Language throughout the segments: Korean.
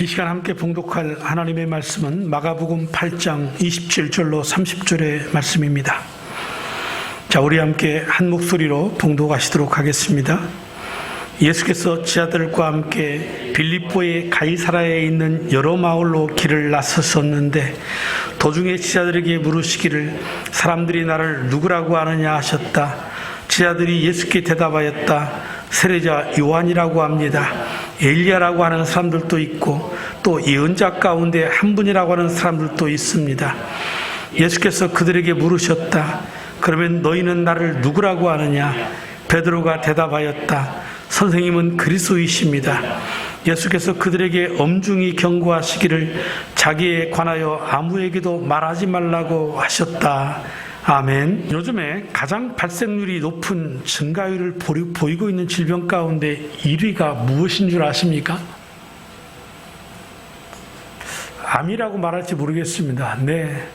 이 시간 함께 봉독할 하나님의 말씀은 마가복음 8장 27절로 30절의 말씀입니다. 자, 우리 함께 한 목소리로 봉독하시도록 하겠습니다. 예수께서 제자들과 함께 빌립보의 가이사라에 있는 여러 마을로 길을 나섰었는데 도중에 제자들에게 물으시기를 사람들이 나를 누구라고 아느냐 하셨다. 제자들이 예수께 대답하였다. 세례자 요한이라고 합니다. 엘리야라고 하는 사람들도 있고 또 예언자 가운데 한 분이라고 하는 사람들도 있습니다. 예수께서 그들에게 물으셨다. 그러면 너희는 나를 누구라고 아느냐? 베드로가 대답하였다. 선생님은 그리스도이십니다. 예수께서 그들에게 엄중히 경고하시기를 자기에 관하여 아무에게도 말하지 말라고 하셨다. 아멘. 요즘에 가장 발생률이 높은 증가율을 보이고 있는 질병 가운데 1위가 무엇인 줄 아십니까? 암이라고 말할지 모르겠습니다. 네,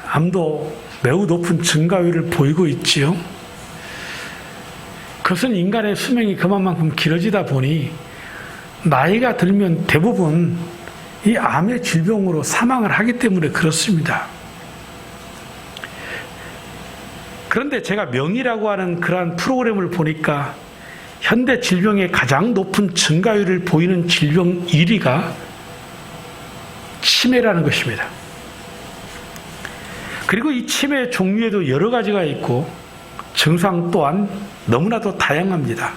암도 매우 높은 증가율을 보이고 있지요. 그것은 인간의 수명이 그만큼 길어지다 보니 나이가 들면 대부분 이 암의 질병으로 사망을 하기 때문에 그렇습니다. 그런데 제가 명의라고 하는 그러한 프로그램을 보니까 현대 질병의 가장 높은 증가율을 보이는 질병 1위가 치매라는 것입니다. 그리고 이 치매의 종류에도 여러 가지가 있고 증상 또한 너무나도 다양합니다.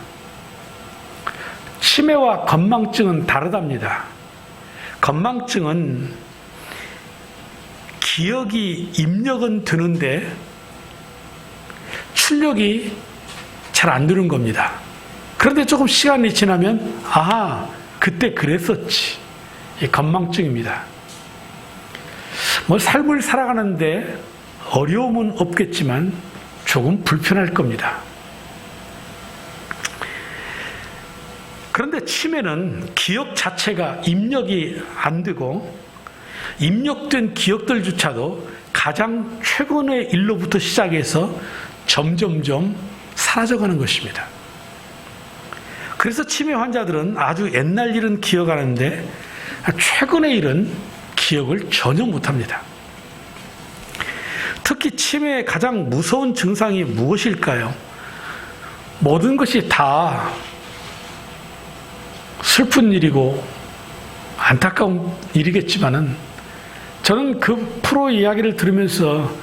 치매와 건망증은 다르답니다. 건망증은 기억이 입력은 드는데 출력이 잘 안 되는 겁니다. 그런데 조금 시간이 지나면 아하, 그때 그랬었지. 이 건망증입니다. 삶을 살아가는데 어려움은 없겠지만 조금 불편할 겁니다. 그런데 치매는 기억 자체가 입력이 안 되고 입력된 기억들조차도 가장 최근의 일로부터 시작해서 점점점 사라져가는 것입니다. 그래서 치매 환자들은 아주 옛날 일은 기억하는데 최근의 일은 기억을 전혀 못합니다. 특히 치매의 가장 무서운 증상이 무엇일까요? 모든 것이 다 슬픈 일이고 안타까운 일이겠지만은 저는 그 프로 이야기를 들으면서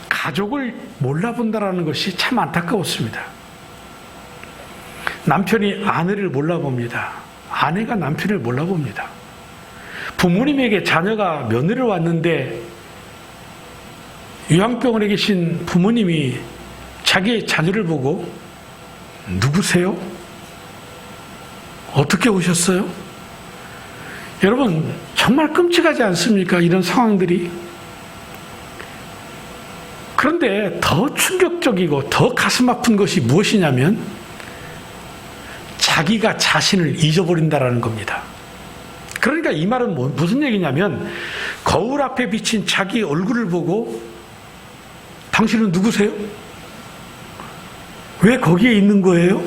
가족을 몰라본다라는 것이 참 안타까웠습니다. 남편이 아내를 몰라봅니다. 아내가 남편을 몰라봅니다. 부모님에게 자녀가 며느리를 왔는데 요양병원에 계신 부모님이 자기의 자녀를 보고 누구세요? 어떻게 오셨어요? 여러분, 정말 끔찍하지 않습니까? 이런 상황들이. 그런데 더 충격적이고 더 가슴 아픈 것이 무엇이냐면 자기가 자신을 잊어버린다라는 겁니다. 그러니까 이 말은 무슨 얘기냐면 거울 앞에 비친 자기 얼굴을 보고 당신은 누구세요? 왜 거기에 있는 거예요?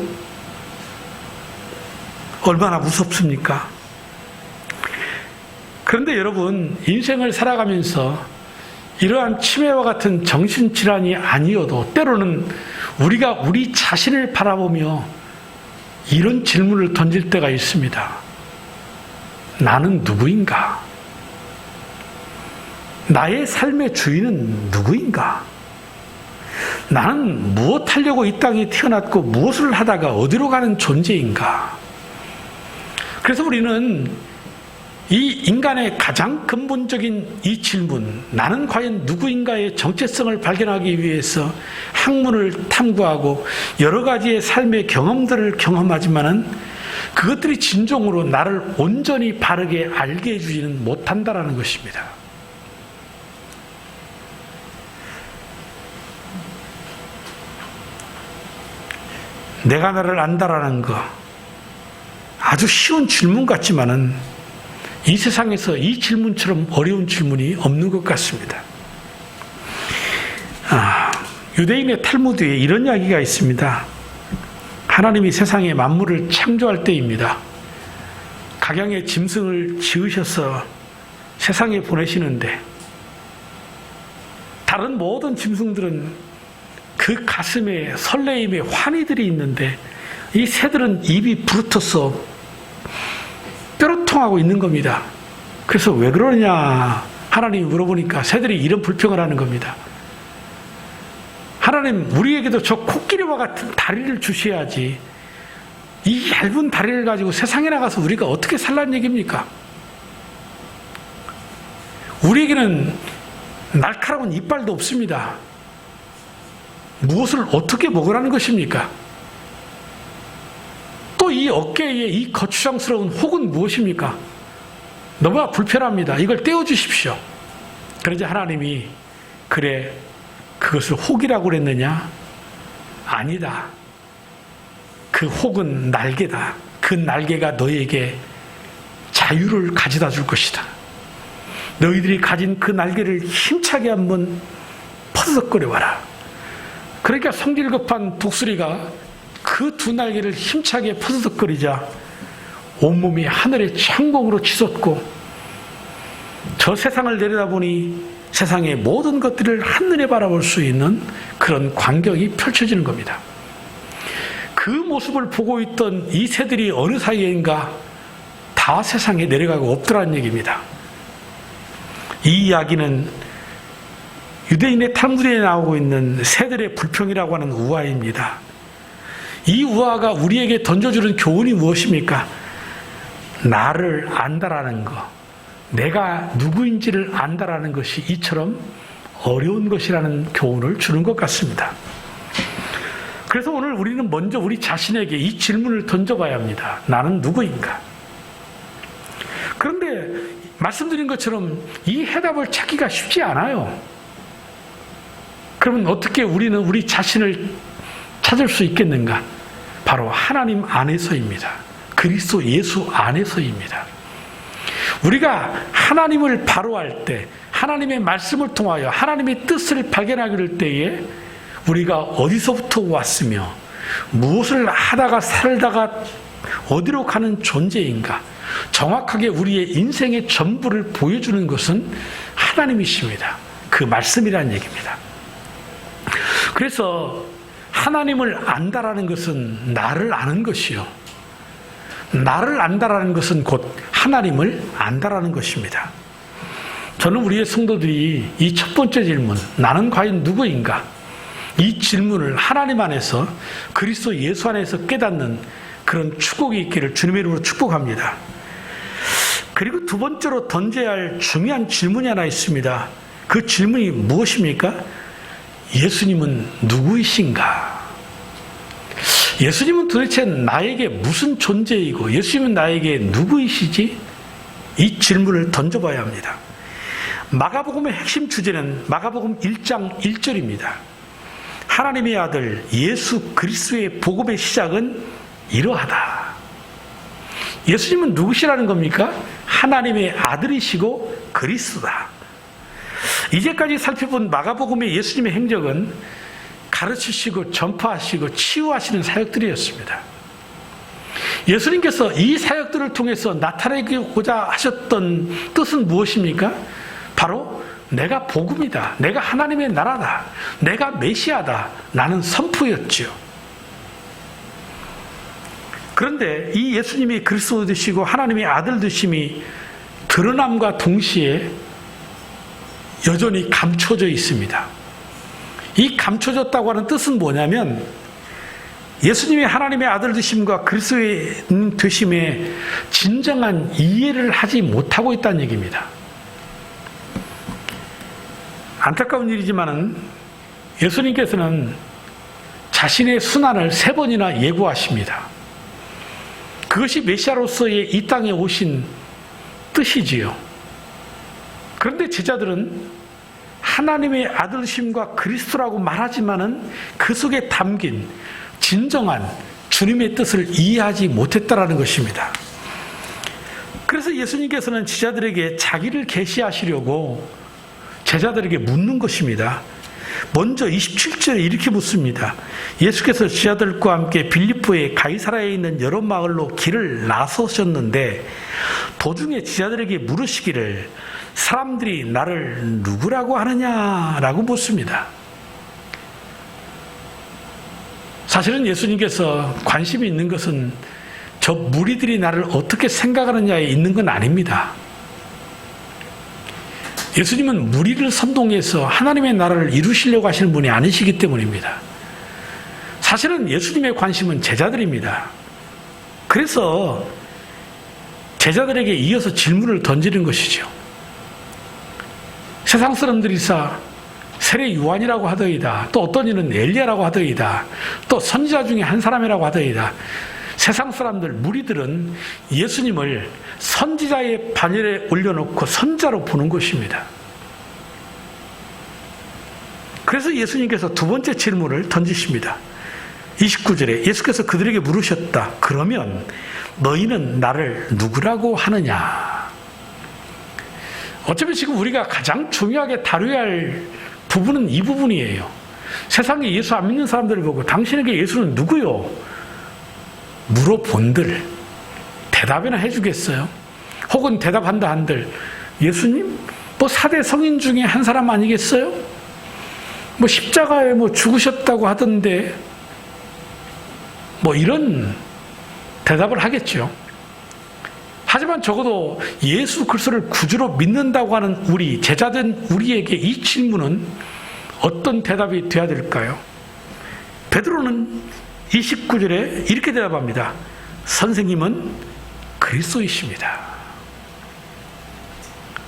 얼마나 무섭습니까? 그런데 여러분, 인생을 살아가면서 이러한 치매와 같은 정신질환이 아니어도 때로는 우리가 우리 자신을 바라보며 이런 질문을 던질 때가 있습니다. 나는 누구인가? 나의 삶의 주인은 누구인가? 나는 무엇 하려고 이 땅에 태어났고 무엇을 하다가 어디로 가는 존재인가? 그래서 우리는 이 인간의 가장 근본적인 이 질문, 나는 과연 누구인가의 정체성을 발견하기 위해서 학문을 탐구하고 여러 가지의 삶의 경험들을 경험하지만은 그것들이 진정으로 나를 온전히 바르게 알게 해주지는 못한다라는 것입니다. 내가 나를 안다라는 거 아주 쉬운 질문 같지만은 이 세상에서 이 질문처럼 어려운 질문이 없는 것 같습니다. 유대인의 탈무드에 이런 이야기가 있습니다. 하나님이 세상에 만물을 창조할 때입니다. 각양의 짐승을 지으셔서 세상에 보내시는데 다른 모든 짐승들은 그 가슴에 설레임의 환희들이 있는데 이 새들은 입이 부르터서 뾰루통하고 있는 겁니다. 그래서 왜 그러냐 하나님이 물어보니까 새들이 이런 불평을 하는 겁니다. 하나님, 우리에게도 저 코끼리와 같은 다리를 주셔야지 이 얇은 다리를 가지고 세상에 나가서 우리가 어떻게 살란 얘기입니까? 우리에게는 날카로운 이빨도 없습니다. 무엇을 어떻게 먹으라는 것입니까? 또 이 어깨에 이 거추장스러운 혹은 무엇입니까? 너무나 불편합니다. 이걸 떼어주십시오. 그러자 하나님이 그래 그것을 혹이라고 그랬느냐? 아니다. 그 혹은 날개다. 그 날개가 너에게 자유를 가져다 줄 것이다. 너희들이 가진 그 날개를 힘차게 한번 퍼석거려 봐라. 그러니까 성질 급한 독수리가 그 두 날개를 힘차게 퍼석거리자 온몸이 하늘의 창공으로 치솟고 저 세상을 내려다보니 세상의 모든 것들을 한눈에 바라볼 수 있는 그런 광경이 펼쳐지는 겁니다. 그 모습을 보고 있던 이 새들이 어느 사이인가 다 세상에 내려가고 없더라는 얘기입니다. 이 이야기는 유대인의 탈무드에 나오고 있는 새들의 불평이라고 하는 우화입니다. 이 우화가 우리에게 던져주는 교훈이 무엇입니까? 나를 안다라는 것, 내가 누구인지를 안다라는 것이 이처럼 어려운 것이라는 교훈을 주는 것 같습니다. 그래서 오늘 우리는 먼저 우리 자신에게 이 질문을 던져봐야 합니다. 나는 누구인가? 그런데 말씀드린 것처럼 이 해답을 찾기가 쉽지 않아요. 그러면 어떻게 우리는 우리 자신을 찾을 수 있겠는가? 바로 하나님 안에서입니다. 그리스도 예수 안에서입니다. 우리가 하나님을 바로할 때, 하나님의 말씀을 통하여 하나님의 뜻을 발견하게 될 때에 우리가 어디서부터 왔으며 무엇을 하다가 살다가 어디로 가는 존재인가, 정확하게 우리의 인생의 전부를 보여주는 것은 하나님이십니다. 그 말씀이라는 얘기입니다. 그래서 하나님을 안다라는 것은 나를 아는 것이요, 나를 안다라는 것은 곧 하나님을 안다라는 것입니다. 저는 우리의 성도들이 이 첫 번째 질문, 나는 과연 누구인가? 이 질문을 하나님 안에서 그리스도 예수 안에서 깨닫는 그런 축복이 있기를 주님의 이름으로 축복합니다. 그리고 두 번째로 던져야 할 중요한 질문이 하나 있습니다. 그 질문이 무엇입니까? 예수님은 누구이신가? 예수님은 도대체 나에게 무슨 존재이고 예수님은 나에게 누구이시지? 이 질문을 던져봐야 합니다. 마가복음의 핵심 주제는 마가복음 1장 1절입니다. 하나님의 아들 예수 그리스도의 복음의 시작은 이러하다. 예수님은 누구시라는 겁니까? 하나님의 아들이시고 그리스도다. 이제까지 살펴본 마가복음의 예수님의 행적은 가르치시고 전파하시고 치유하시는 사역들이었습니다. 예수님께서 이 사역들을 통해서 나타내고자 하셨던 뜻은 무엇입니까? 바로 내가 복음이다, 내가 하나님의 나라다, 내가 메시아다, 나는 선포였지요. 그런데 이 예수님이 그리스도 되시고 하나님의 아들 되심이 드러남과 동시에 여전히 감춰져 있습니다. 이 감춰졌다고 하는 뜻은 뭐냐면 예수님이 하나님의 아들 되심과 그리스도의 되심에 진정한 이해를 하지 못하고 있다는 얘기입니다. 안타까운 일이지만은 예수님께서는 자신의 순환을 3번이나 예고하십니다. 그것이 메시아로서의 이 땅에 오신 뜻이지요. 그런데 제자들은 하나님의 아들심과 그리스도라고 말하지만은 그 속에 담긴 진정한 주님의 뜻을 이해하지 못했다라는 것입니다. 그래서 예수님께서는 제자들에게 자기를 계시하시려고 제자들에게 묻는 것입니다. 먼저 27절에 이렇게 묻습니다. 예수께서 제자들과 함께 빌립보의 가이사라에 있는 여러 마을로 길을 나서셨는데 도중에 제자들에게 물으시기를 사람들이 나를 누구라고 하느냐라고 묻습니다. 사실은 예수님께서 관심이 있는 것은 저 무리들이 나를 어떻게 생각하느냐에 있는 건 아닙니다. 예수님은 무리를 선동해서 하나님의 나라를 이루시려고 하시는 분이 아니시기 때문입니다. 사실은 예수님의 관심은 제자들입니다. 그래서 제자들에게 이어서 질문을 던지는 것이죠. 세상 사람들이사 세례 요한이라고 하더이다. 또 어떤 이는 엘리야라고 하더이다. 또 선지자 중에 한 사람이라고 하더이다. 세상 사람들, 무리들은 예수님을 선지자의 반열에 올려놓고 선자로 보는 것입니다. 그래서 예수님께서 두 번째 질문을 던지십니다. 29절에 예수께서 그들에게 물으셨다. 그러면 너희는 나를 누구라고 하느냐? 어쩌면 지금 우리가 가장 중요하게 다뤄야 할 부분은 이 부분이에요. 세상에 예수 안 믿는 사람들을 보고 당신에게 예수는 누구요? 물어본들 대답이나 해주겠어요? 혹은 대답한다 한들 예수님? 뭐 4대 성인 중에 한 사람 아니겠어요? 뭐 십자가에 뭐 죽으셨다고 하던데 뭐 이런 대답을 하겠죠. 하지만 적어도 예수 그리스도를 구주로 믿는다고 하는 우리 제자된 우리에게 이 질문은 어떤 대답이 되어야 될까요? 베드로는 29절에 이렇게 대답합니다. 선생님은 그리스도이십니다.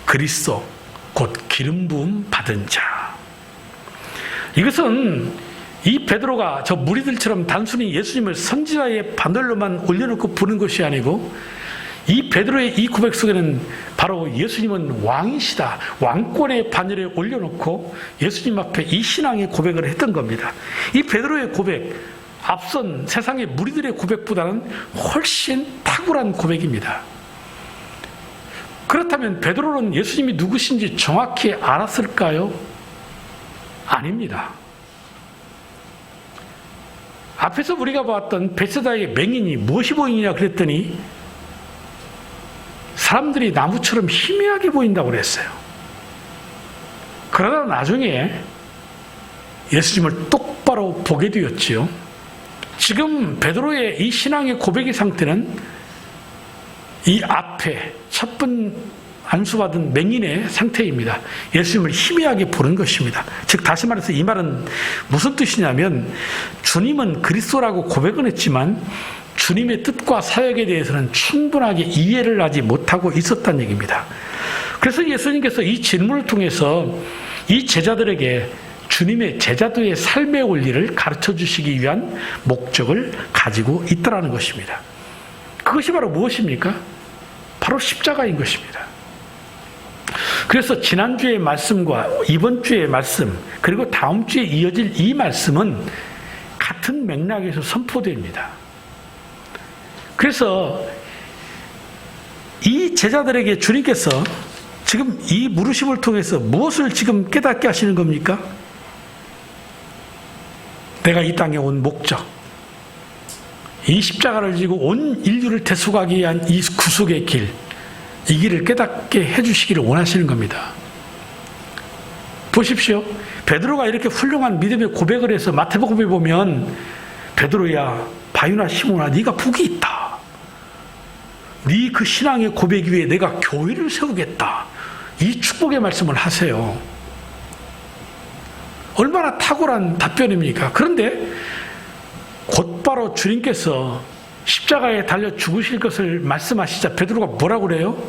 그리스도 곧 기름 부음 받은 자. 이것은 이 베드로가 저 무리들처럼 단순히 예수님을 선지자의 반열로만 올려놓고 부른 것이 아니고 이 베드로의 이 고백 속에는 바로 예수님은 왕이시다. 왕권의 반열에 올려놓고 예수님 앞에 이 신앙의 고백을 했던 겁니다. 이 베드로의 고백, 앞선 세상의 무리들의 고백보다는 훨씬 탁월한 고백입니다. 그렇다면 베드로는 예수님이 누구신지 정확히 알았을까요? 아닙니다. 앞에서 우리가 봤던 베세다의 맹인이 무엇이 보이느냐 그랬더니 사람들이 나무처럼 희미하게 보인다고 그랬어요. 그러다 나중에 예수님을 똑바로 보게 되었지요. 지금 베드로의 이 신앙의 고백의 상태는 이 앞에 첫 번 안수받은 맹인의 상태입니다. 예수님을 희미하게 보는 것입니다. 즉 다시 말해서 이 말은 무슨 뜻이냐면 주님은 그리스도라고 고백은 했지만 주님의 뜻과 사역에 대해서는 충분하게 이해를 하지 못하고 있었다는 얘기입니다. 그래서 예수님께서 이 질문을 통해서 이 제자들에게 주님의 제자도의 삶의 원리를 가르쳐 주시기 위한 목적을 가지고 있다는 것입니다. 그것이 바로 무엇입니까? 바로 십자가인 것입니다. 그래서 지난주의 말씀과 이번 주의 말씀 그리고 다음 주에 이어질 이 말씀은 같은 맥락에서 선포됩니다. 그래서 이 제자들에게 주님께서 지금 이 물으심을 통해서 무엇을 지금 깨닫게 하시는 겁니까? 내가 이 땅에 온 목적, 이 십자가를 지고 온 인류를 대속하기 위한 이 구속의 길, 이 길을 깨닫게 해주시기를 원하시는 겁니다. 보십시오. 베드로가 이렇게 훌륭한 믿음의 고백을 해서 마태복음에 보면 베드로야, 바유나 시몬아, 네가 복이 있다. 네 그 신앙의 고백 위에 내가 교회를 세우겠다. 이 축복의 말씀을 하세요. 얼마나 탁월한 답변입니까? 그런데 곧바로 주님께서 십자가에 달려 죽으실 것을 말씀하시자 베드로가 뭐라고 그래요?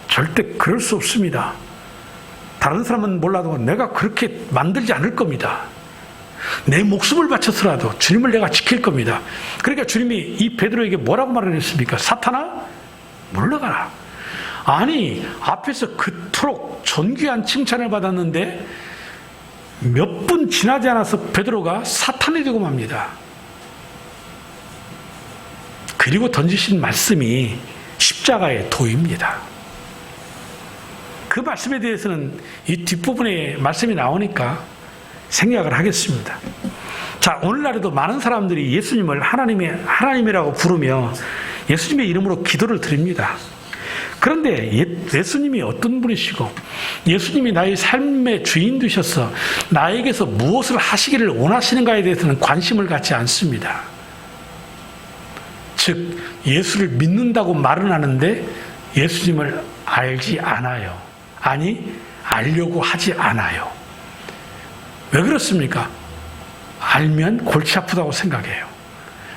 절대 그럴 수 없습니다. 다른 사람은 몰라도 내가 그렇게 만들지 않을 겁니다. 내 목숨을 바쳐서라도 주님을 내가 지킬 겁니다. 그러니까 주님이 이 베드로에게 뭐라고 말을 했습니까? 사탄아, 물러가라. 아니, 앞에서 그토록 존귀한 칭찬을 받았는데 몇 분 지나지 않아서 베드로가 사탄이 되고 맙니다. 그리고 던지신 말씀이 십자가의 도입니다. 그 말씀에 대해서는 이 뒷부분에 말씀이 나오니까 생략을 하겠습니다. 자, 오늘날에도 많은 사람들이 예수님을 하나님이라고 부르며 예수님의 이름으로 기도를 드립니다. 그런데 예수님이 어떤 분이시고 예수님이 나의 삶의 주인 되셔서 나에게서 무엇을 하시기를 원하시는가에 대해서는 관심을 갖지 않습니다. 즉 예수를 믿는다고 말은 하는데 예수님을 알지 않아요. 아니, 알려고 하지 않아요. 왜 그렇습니까? 알면 골치 아프다고 생각해요.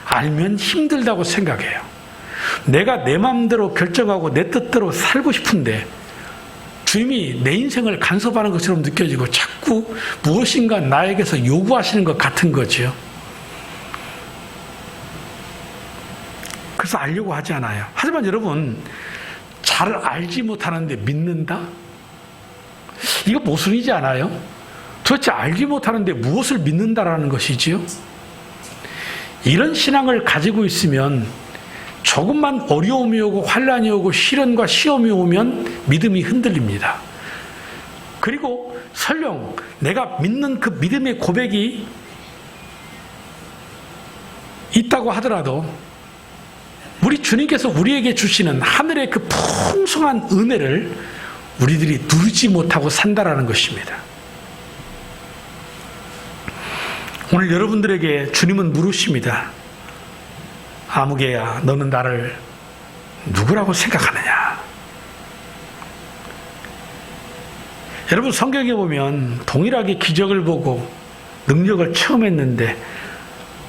알면 힘들다고 생각해요. 내가 내 마음대로 결정하고 내 뜻대로 살고 싶은데 주님이 내 인생을 간섭하는 것처럼 느껴지고 자꾸 무엇인가 나에게서 요구하시는 것 같은 거죠. 그래서 알려고 하지 않아요. 하지만 여러분, 잘 알지 못하는데 믿는다? 이거 모순이지 않아요? 도대체 알지 못하는데 무엇을 믿는다라는 것이지요? 이런 신앙을 가지고 있으면 조금만 어려움이 오고 환란이 오고 시련과 시험이 오면 믿음이 흔들립니다. 그리고 설령 내가 믿는 그 믿음의 고백이 있다고 하더라도 우리 주님께서 우리에게 주시는 하늘의 그 풍성한 은혜를 우리들이 누리지 못하고 산다라는 것입니다. 오늘 여러분들에게 주님은 물으십니다. 아무개야, 너는 나를 누구라고 생각하느냐? 여러분, 성경에 보면 동일하게 기적을 보고 능력을 체험했는데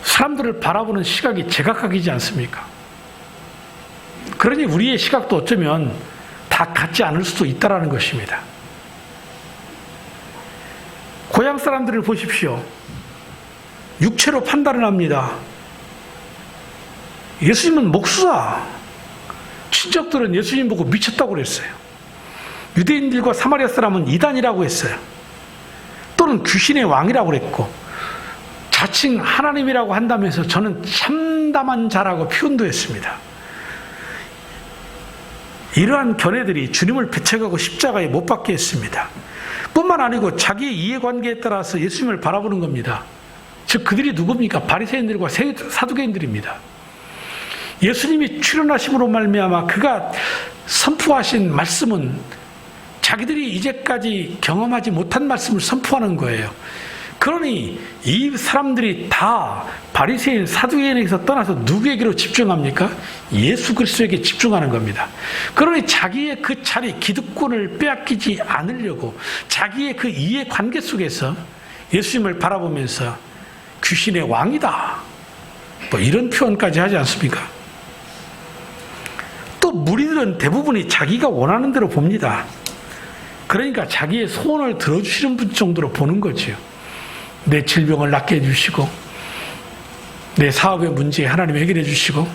사람들을 바라보는 시각이 제각각이지 않습니까? 그러니 우리의 시각도 어쩌면 다 같지 않을 수도 있다는 것입니다. 고향 사람들을 보십시오. 육체로 판단을 합니다. 예수님은 목수다. 친척들은 예수님 보고 미쳤다고 그랬어요. 유대인들과 사마리아 사람은 이단이라고 했어요. 또는 귀신의 왕이라고 그랬고, 자칭 하나님이라고 한다면서 저는 참담한 자라고 표현도 했습니다. 이러한 견해들이 주님을 배척하고 십자가에 못 박게 했습니다. 뿐만 아니고 자기의 이해관계에 따라서 예수님을 바라보는 겁니다. 즉 그들이 누굽니까? 바리새인들과 사두개인들입니다. 예수님이 출현하심으로 말미암아 그가 선포하신 말씀은 자기들이 이제까지 경험하지 못한 말씀을 선포하는 거예요. 그러니 이 사람들이 다 바리새인 사두개인에게서 떠나서 누구에게로 집중합니까? 예수 그리스도에게 집중하는 겁니다. 그러니 자기의 그 자리, 기득권을 빼앗기지 않으려고 자기의 그 이해관계 속에서 예수님을 바라보면서 귀신의 왕이다, 뭐 이런 표현까지 하지 않습니까? 또 무리들은 대부분이 자기가 원하는 대로 봅니다. 그러니까 자기의 소원을 들어주시는 분 정도로 보는 거지요. 내 질병을 낫게 해주시고, 내 사업의 문제 하나님이 해결해 주시고,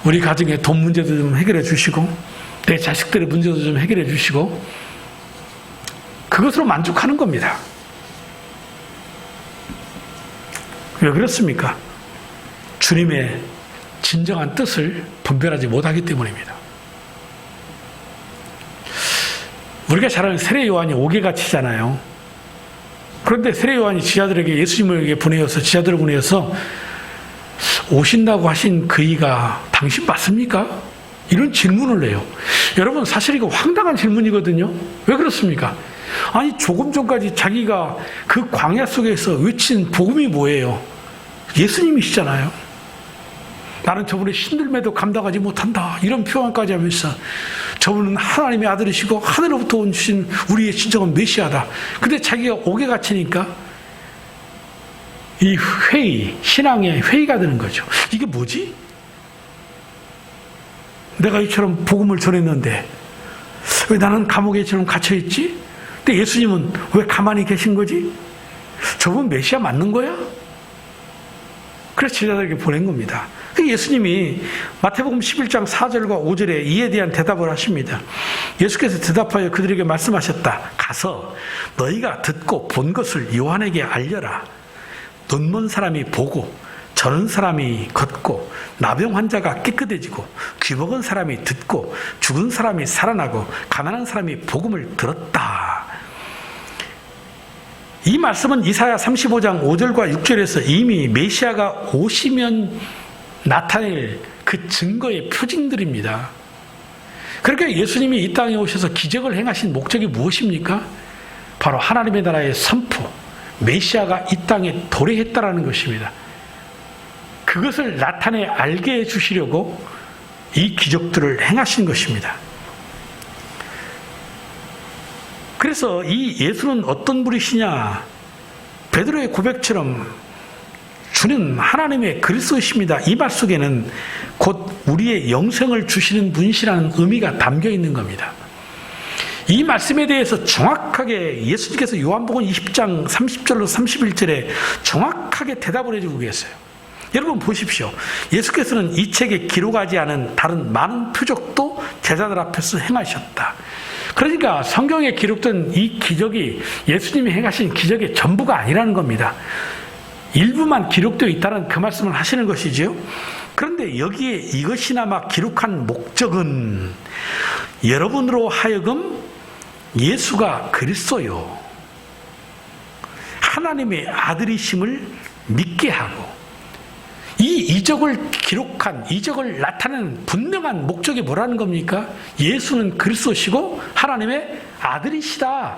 우리 가정의 돈 문제도 좀 해결해 주시고, 내 자식들의 문제도 좀 해결해 주시고, 그것으로 만족하는 겁니다. 왜 그렇습니까? 주님의 진정한 뜻을 분별하지 못하기 때문입니다. 우리가 잘 아는 세례 요한이 옥외같이잖아요. 그런데 세례 요한이 지하들에게 예수님에게 보내어서 지하들을 보내어서 오신다고 하신 그이가 당신 맞습니까? 이런 질문을 해요. 여러분, 사실 이거 황당한 질문이거든요. 왜 그렇습니까? 아니, 조금 전까지 자기가 그 광야 속에서 외친 복음이 뭐예요? 예수님이시잖아요. 나는 저분의 신들매도 감당하지 못한다, 이런 표현까지 하면서 저분은 하나님의 아들이시고 하늘로부터 오신 우리의 진정한 메시아다. 근데 자기가 옥에 갇히니까 이 회의, 신앙의 회의가 되는 거죠. 이게 뭐지? 내가 이처럼 복음을 전했는데 왜 나는 감옥에 이처럼 갇혀있지? 근데 예수님은 왜 가만히 계신 거지? 저분 메시아 맞는 거야? 그래서 제자들에게 보낸 겁니다. 예수님이 마태복음 11장 4절과 5절에 이에 대한 대답을 하십니다. 예수께서 대답하여 그들에게 말씀하셨다. 가서 너희가 듣고 본 것을 요한에게 알려라. 눈먼 사람이 보고, 저는 사람이 걷고, 나병 환자가 깨끗해지고, 귀먹은 사람이 듣고, 죽은 사람이 살아나고, 가난한 사람이 복음을 들었다. 이 말씀은 이사야 35장 5절과 6절에서 이미 메시아가 오시면 나타낼 그 증거의 표징들입니다. 그러니까 예수님이 이 땅에 오셔서 기적을 행하신 목적이 무엇입니까? 바로 하나님의 나라의 선포, 메시아가 이 땅에 도래했다라는 것입니다. 그것을 나타내 알게 해주시려고 이 기적들을 행하신 것입니다. 그래서 이 예수는 어떤 분이시냐? 베드로의 고백처럼 주는 하나님의 그리스도이십니다. 이 말 속에는 곧 우리의 영생을 주시는 분이시라는 의미가 담겨 있는 겁니다. 이 말씀에 대해서 정확하게 예수님께서 요한복음 20장 30절로 31절에 정확하게 대답을 해주고 계세요. 여러분 보십시오. 예수께서는 이 책에 기록하지 않은 다른 많은 표적도 제자들 앞에서 행하셨다. 그러니까 성경에 기록된 이 기적이 예수님이 행하신 기적의 전부가 아니라는 겁니다. 일부만 기록되어 있다는 그 말씀을 하시는 것이지요. 그런데 여기에 이것이나마 기록한 목적은 여러분으로 하여금 예수가 그리스도요, 하나님의 아들이심을 믿게 하고, 이 이적을 기록한, 이적을 나타내는 분명한 목적이 뭐라는 겁니까? 예수는 그리스도시고 하나님의 아들이시다.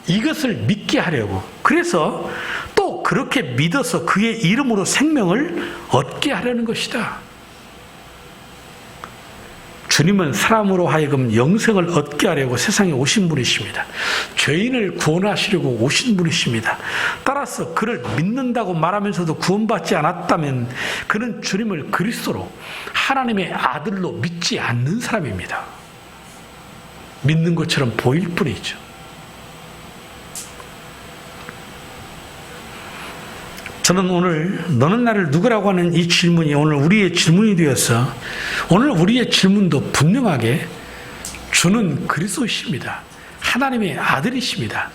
이것을 믿게 하려고. 그래서 또 그렇게 믿어서 그의 이름으로 생명을 얻게 하려는 것이다. 주님은 사람으로 하여금 영생을 얻게 하려고 세상에 오신 분이십니다. 죄인을 구원하시려고 오신 분이십니다. 따라서 그를 믿는다고 말하면서도 구원받지 않았다면 그는 주님을 그리스도로, 하나님의 아들로 믿지 않는 사람입니다. 믿는 것처럼 보일 뿐이죠. 저는 오늘 너는 나를 누구라고 하는 이 질문이 오늘 우리의 질문이 되어서, 오늘 우리의 질문도 분명하게 주는 그리스도이십니다. 하나님의 아들이십니다.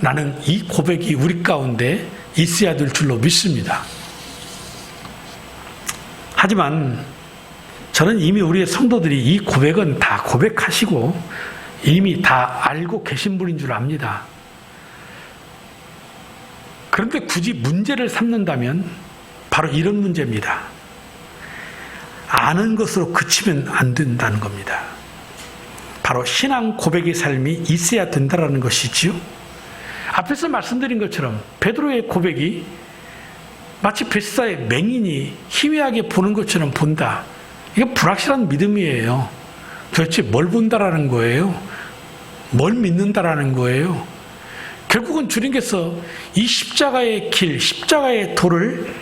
나는 이 고백이 우리 가운데 있어야 될 줄로 믿습니다. 하지만 저는 이미 우리의 성도들이 이 고백은 다 고백하시고 이미 다 알고 계신 분인 줄 압니다. 그런데 굳이 문제를 삼는다면 바로 이런 문제입니다. 아는 것으로 그치면 안 된다는 겁니다. 바로 신앙 고백의 삶이 있어야 된다는 것이지요. 앞에서 말씀드린 것처럼 베드로의 고백이 마치 벳사의 맹인이 희미하게 보는 것처럼 본다. 이게 불확실한 믿음이에요. 도대체 뭘 본다라는 거예요? 뭘 믿는다라는 거예요? 결국은 주님께서 이 십자가의 길, 십자가의 도를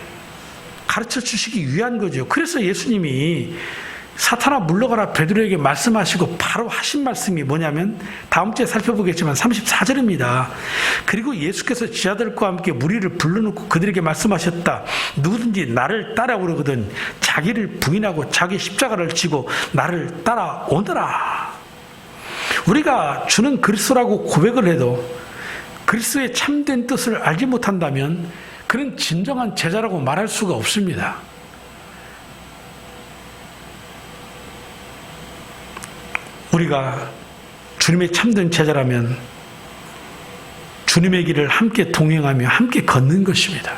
가르쳐 주시기 위한 거죠. 그래서 예수님이 사탄아 물러가라 베드로에게 말씀하시고 바로 하신 말씀이 뭐냐면 다음 주에 살펴보겠지만 34절입니다. 그리고 예수께서 지하들과 함께 무리를 불러놓고 그들에게 말씀하셨다. 누구든지 나를 따라오려거든 자기를 부인하고 자기 십자가를 지고 나를 따라오너라. 우리가 주는 그리스도라고 고백을 해도 그리스도의 참된 뜻을 알지 못한다면 그는 진정한 제자라고 말할 수가 없습니다. 우리가 주님의 참된 제자라면 주님의 길을 함께 동행하며 함께 걷는 것입니다.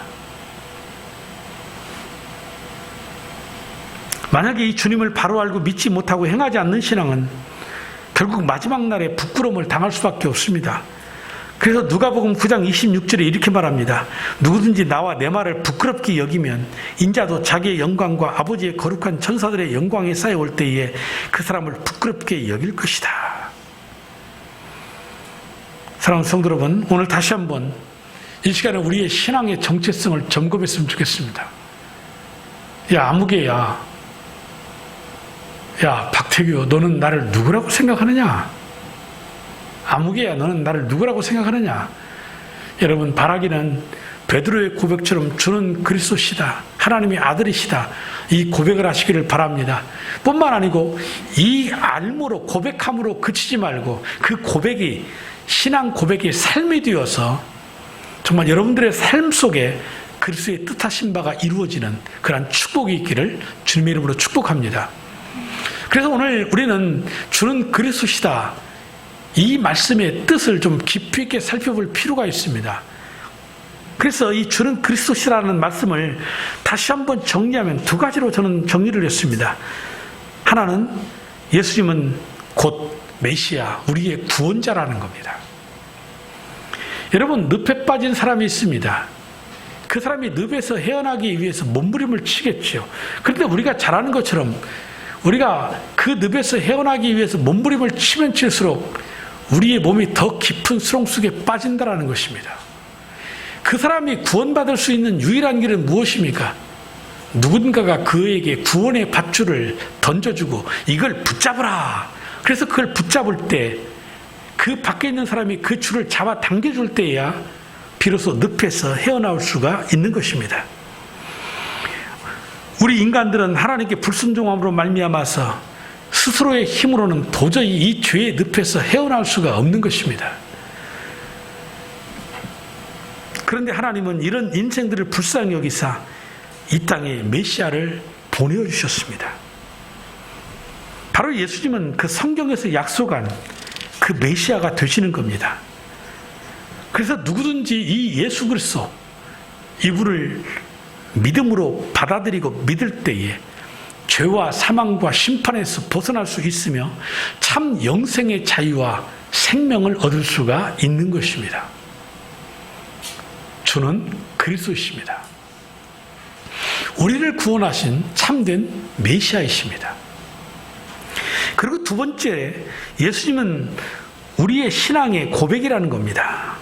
만약에 이 주님을 바로 알고 믿지 못하고 행하지 않는 신앙은 결국 마지막 날에 부끄러움을 당할 수밖에 없습니다. 그래서 누가복음 9장 26절에 이렇게 말합니다. 누구든지 나와 내 말을 부끄럽게 여기면 인자도 자기의 영광과 아버지의 거룩한 천사들의 영광에 쌓여올 때에 그 사람을 부끄럽게 여길 것이다. 사랑하는 성도 여러분, 오늘 다시 한번 이 시간에 우리의 신앙의 정체성을 점검했으면 좋겠습니다. 야, 아무개야. 야, 박태규, 너는 나를 누구라고 생각하느냐? 아무개야, 너는 나를 누구라고 생각하느냐? 여러분, 바라기는 베드로의 고백처럼 주는 그리스도시다, 하나님의 아들이시다, 이 고백을 하시기를 바랍니다. 뿐만 아니고 이 알므로 고백함으로 그치지 말고 그 고백이 신앙 고백의 삶이 되어서 정말 여러분들의 삶 속에 그리스도의 뜻하신 바가 이루어지는 그러한 축복이 있기를 주님의 이름으로 축복합니다. 그래서 오늘 우리는 주는 그리스도시다, 이 말씀의 뜻을 좀 깊이 있게 살펴볼 필요가 있습니다. 그래서 이 주는 그리스도시라는 말씀을 다시 한번 정리하면 두 가지로 저는 정리를 했습니다. 하나는 예수님은 곧 메시아, 우리의 구원자라는 겁니다. 여러분, 늪에 빠진 사람이 있습니다. 그 사람이 늪에서 헤어나기 위해서 몸부림을 치겠죠. 그런데 우리가 잘 아는 것처럼 우리가 그 늪에서 헤어나기 위해서 몸부림을 치면 칠수록 우리의 몸이 더 깊은 수렁 속에 빠진다는 것입니다. 그 사람이 구원받을 수 있는 유일한 길은 무엇입니까? 누군가가 그에게 구원의 밧줄을 던져주고 이걸 붙잡으라. 그래서 그걸 붙잡을 때 그 밖에 있는 사람이 그 줄을 잡아 당겨줄 때야 비로소 늪에서 헤어나올 수가 있는 것입니다. 우리 인간들은 하나님께 불순종함으로 말미암아서 스스로의 힘으로는 도저히 이 죄의 늪에서 헤어나올 수가 없는 것입니다. 그런데 하나님은 이런 인생들을 불쌍히 여기사 이 땅에 메시아를 보내주셨습니다. 바로 예수님은 그 성경에서 약속한 그 메시아가 되시는 겁니다. 그래서 누구든지 이 예수 그리스도 이분을 믿음으로 받아들이고 믿을 때에 죄와 사망과 심판에서 벗어날 수 있으며 참 영생의 자유와 생명을 얻을 수가 있는 것입니다. 주는 그리스도이십니다. 우리를 구원하신 참된 메시아이십니다. 그리고 두 번째, 예수님은 우리의 신앙의 고백이라는 겁니다.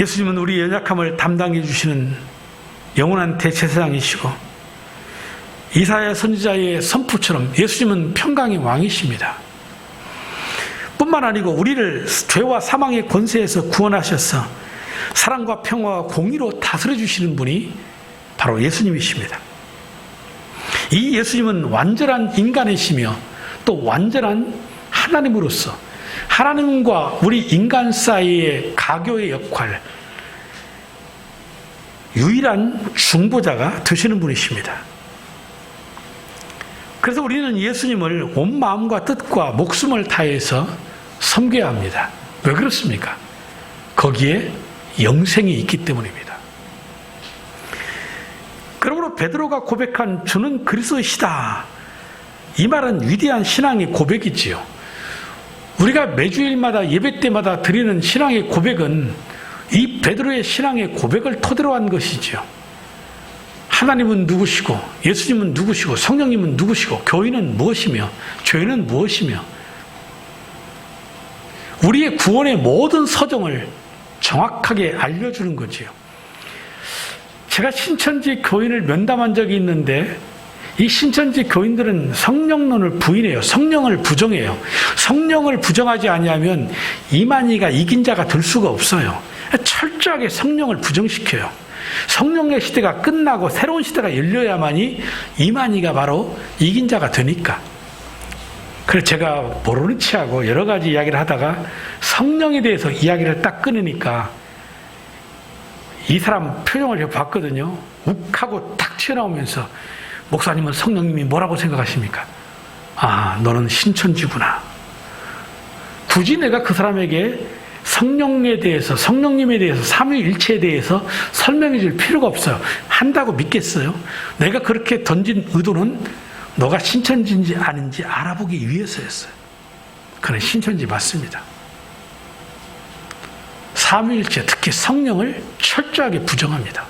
예수님은 우리의 연약함을 담당해 주시는 영원한 대제사장이시고 이사야 선지자의 선포처럼 예수님은 평강의 왕이십니다. 뿐만 아니고 우리를 죄와 사망의 권세에서 구원하셔서 사랑과 평화와 공의로 다스려 주시는 분이 바로 예수님이십니다. 이 예수님은 완전한 인간이시며 또 완전한 하나님으로서 하나님과 우리 인간 사이의 가교의 역할, 유일한 중보자가 되시는 분이십니다. 그래서 우리는 예수님을 온 마음과 뜻과 목숨을 다해서 섬겨야 합니다. 왜 그렇습니까? 거기에 영생이 있기 때문입니다. 그러므로 베드로가 고백한 주는 그리스도이시다. 이 말은 위대한 신앙의 고백이지요. 우리가 매주일마다 예배 때마다 드리는 신앙의 고백은 이 베드로의 신앙의 고백을 토대로 한 것이지요. 하나님은 누구시고 예수님은 누구시고 성령님은 누구시고 교회는 무엇이며 죄는 무엇이며 우리의 구원의 모든 서정을 정확하게 알려주는 거지요. 제가 신천지 교인을 면담한 적이 있는데 이 신천지 교인들은 성령론을 부인해요. 성령을 부정해요. 성령을 부정하지 아니하면 이만희가 이긴 자가 될 수가 없어요. 철저하게 성령을 부정시켜요. 성령의 시대가 끝나고 새로운 시대가 열려야만이 이만희가 바로 이긴 자가 되니까. 그래서 제가 모르는 체하고 여러 가지 이야기를 하다가 성령에 대해서 이야기를 딱 끊으니까 이 사람 표정을 봤거든요. 욱하고 딱 튀어나오면서 목사님은 성령님이 뭐라고 생각하십니까? 아, 너는 신천지구나. 굳이 내가 그 사람에게 성령에 대해서, 성령님에 대해서, 삼위일체에 대해서 설명해 줄 필요가 없어요. 한다고 믿겠어요? 내가 그렇게 던진 의도는 너가 신천지인지 아닌지 알아보기 위해서였어요. 그는 신천지 맞습니다. 삼위일체, 특히 성령을 철저하게 부정합니다.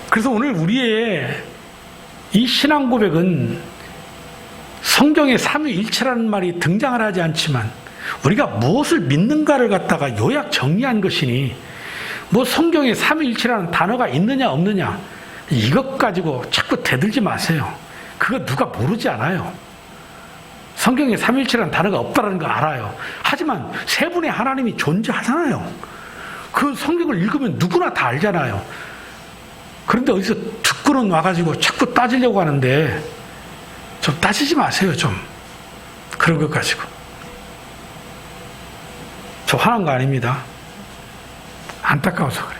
그래서 오늘 우리의 이 신앙 고백은 성경에 삼위일체라는 말이 등장을 하지 않지만 우리가 무엇을 믿는가를 갖다가 요약 정리한 것이니 뭐 성경에 삼위일체라는 단어가 있느냐 없느냐 이것 가지고 자꾸 대들지 마세요. 그거 누가 모르지 않아요. 성경에 삼위일체라는 단어가 없다는 거 알아요. 하지만 세 분의 하나님이 존재하잖아요. 그 성경을 읽으면 누구나 다 알잖아요. 그런데 어디서 듣고는 와가지고 자꾸 따지려고 하는데 좀 따지지 마세요. 좀 그런 것 가지고. 저 화난 거 아닙니다. 안타까워서 그래.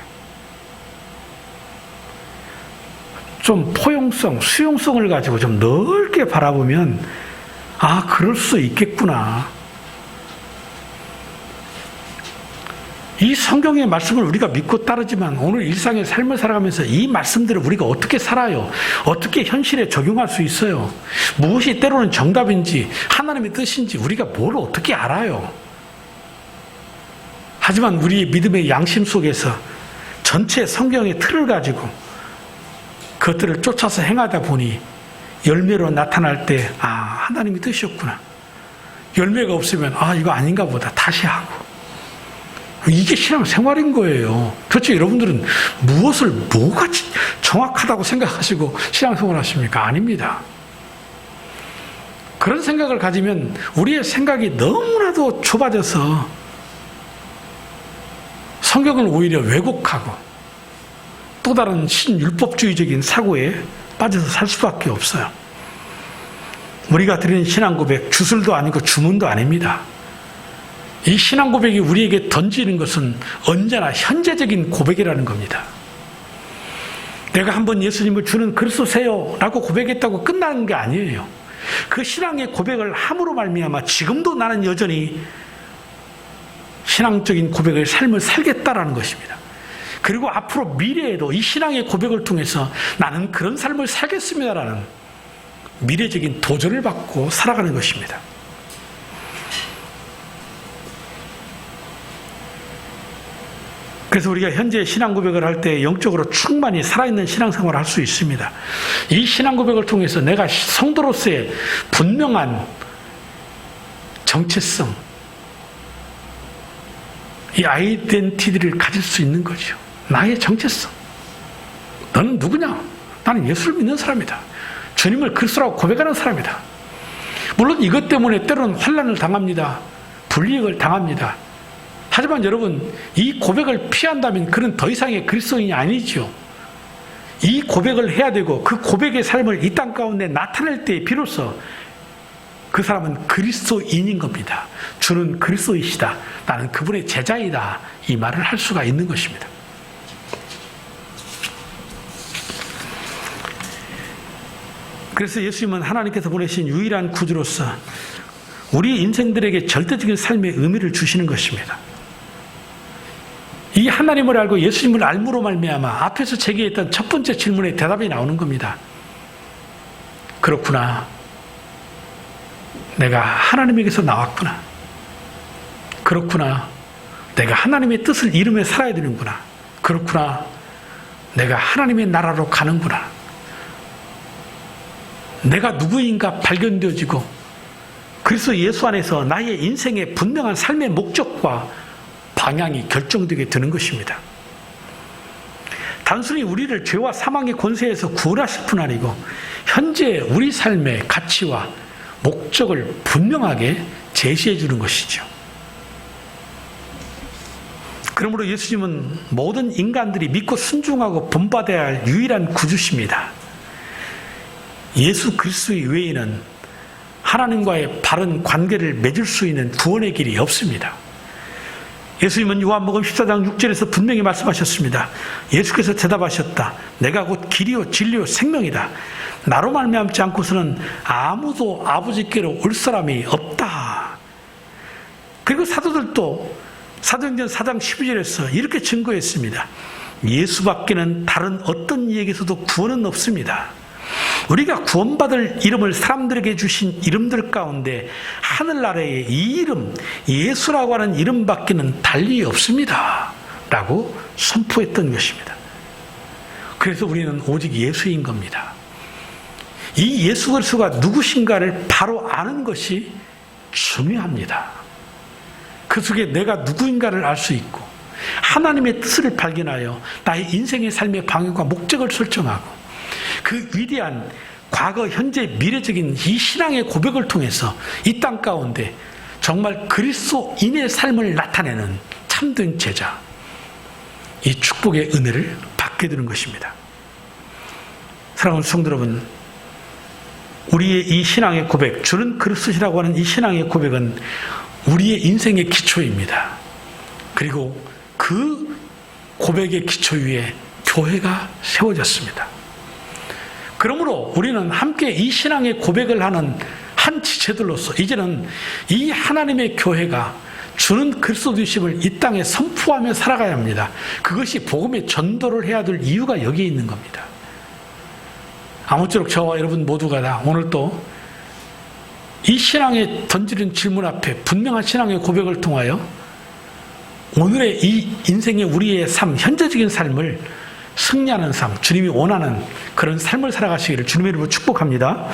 좀 포용성, 수용성을 가지고 좀 넓게 바라보면 아, 그럴 수 있겠구나. 이 성경의 말씀을 우리가 믿고 따르지만 오늘 일상의 삶을 살아가면서 이 말씀들을 우리가 어떻게 살아요? 어떻게 현실에 적용할 수 있어요? 무엇이 때로는 정답인지 하나님의 뜻인지 우리가 뭘 어떻게 알아요? 하지만 우리의 믿음의 양심 속에서 전체 성경의 틀을 가지고 그것들을 쫓아서 행하다 보니 열매로 나타날 때 아, 하나님의 뜻이었구나. 열매가 없으면 아, 이거 아닌가 보다. 다시 하고. 이게 신앙생활인 거예요. 도대체 여러분들은 뭐가 정확하다고 생각하시고 신앙생활 하십니까? 아닙니다. 그런 생각을 가지면 우리의 생각이 너무나도 좁아져서 성경을 오히려 왜곡하고 또 다른 신율법주의적인 사고에 빠져서 살 수밖에 없어요. 우리가 드리는 신앙 고백, 주술도 아니고 주문도 아닙니다. 이 신앙 고백이 우리에게 던지는 것은 언제나 현재적인 고백이라는 겁니다. 내가 한번 예수님을 주는 그리스도세요 라고 고백했다고 끝나는 게 아니에요. 그 신앙의 고백을 함으로 말미암아 지금도 나는 여전히 신앙적인 고백의 삶을 살겠다라는 것입니다. 그리고 앞으로 미래에도 이 신앙의 고백을 통해서 나는 그런 삶을 살겠습니다라는 미래적인 도전을 받고 살아가는 것입니다. 그래서 우리가 현재 신앙 고백을 할 때 영적으로 충만히 살아있는 신앙생활을 할 수 있습니다. 이 신앙 고백을 통해서 내가 성도로서의 분명한 정체성, 이 아이덴티티를 가질 수 있는 거죠. 나의 정체성. 너는 누구냐? 나는 예수를 믿는 사람이다. 주님을 그리스도라고 고백하는 사람이다. 물론 이것 때문에 때로는 환난을 당합니다. 불이익을 당합니다. 하지만 여러분, 이 고백을 피한다면 그는 더 이상의 그리스도인이 아니죠. 이 고백을 해야 되고 그 고백의 삶을 이 땅 가운데 나타낼 때 비로소 그 사람은 그리스도인인 겁니다. 주는 그리스도이시다. 나는 그분의 제자이다. 이 말을 할 수가 있는 것입니다. 그래서 예수님은 하나님께서 보내신 유일한 구주로서 우리 인생들에게 절대적인 삶의 의미를 주시는 것입니다. 이 하나님을 알고 예수님을 알므로 말미암아 앞에서 제기했던 첫 번째 질문에 대답이 나오는 겁니다. 그렇구나. 내가 하나님에게서 나왔구나. 그렇구나. 내가 하나님의 뜻을 이루며 살아야 되는구나. 그렇구나. 내가 하나님의 나라로 가는구나. 내가 누구인가 발견되어지고 그래서 예수 안에서 나의 인생의 분명한 삶의 목적과 방향이 결정되게 되는 것입니다. 단순히 우리를 죄와 사망의 권세에서 구원하실 뿐 아니고 현재 우리 삶의 가치와 목적을 분명하게 제시해 주는 것이죠. 그러므로 예수님은 모든 인간들이 믿고 순종하고 본받아야 할 유일한 구주십니다. 예수 그리스도 외에는 하나님과의 바른 관계를 맺을 수 있는 구원의 길이 없습니다. 예수님은 요한복음 14장 6절에서 분명히 말씀하셨습니다. 예수께서 대답하셨다. 내가 곧 길이요 진리요 생명이다. 나로 말미암지 않고서는 아무도 아버지께로 올 사람이 없다. 그리고 사도들도 사도행전 4장 12절에서 이렇게 증거했습니다. 예수밖에는 다른 어떤 이에게서도 구원은 없습니다. 우리가 구원받을 이름을 사람들에게 주신 이름들 가운데 하늘 아래에 이 이름, 예수라고 하는 이름밖에는 달리 없습니다. 라고 선포했던 것입니다. 그래서 우리는 오직 예수인 겁니다. 이 예수 그리스도가 누구신가를 바로 아는 것이 중요합니다. 그 속에 내가 누구인가를 알 수 있고 하나님의 뜻을 발견하여 나의 인생의 삶의 방향과 목적을 설정하고 그 위대한 과거, 현재, 미래적인 이 신앙의 고백을 통해서 이 땅 가운데 정말 그리스도인의 삶을 나타내는 참된 제자, 이 축복의 은혜를 받게 되는 것입니다. 사랑하는 성도 여러분, 우리의 이 신앙의 고백, 주는 그리스도시라고 하는 이 신앙의 고백은 우리의 인생의 기초입니다. 그리고 그 고백의 기초 위에 교회가 세워졌습니다. 그러므로 우리는 함께 이 신앙의 고백을 하는 한 지체들로서 이제는 이 하나님의 교회가 주는 그리스도이심을 이 땅에 선포하며 살아가야 합니다. 그것이 복음의 전도를 해야 될 이유가 여기에 있는 겁니다. 아무쪼록 저와 여러분 모두가 다 오늘 또 이 신앙에 던지는 질문 앞에 분명한 신앙의 고백을 통하여 오늘의 이 인생의 우리의 삶, 현재적인 삶을 승리하는 삶, 주님이 원하는 그런 삶을 살아가시기를 주님의 이름으로 축복합니다.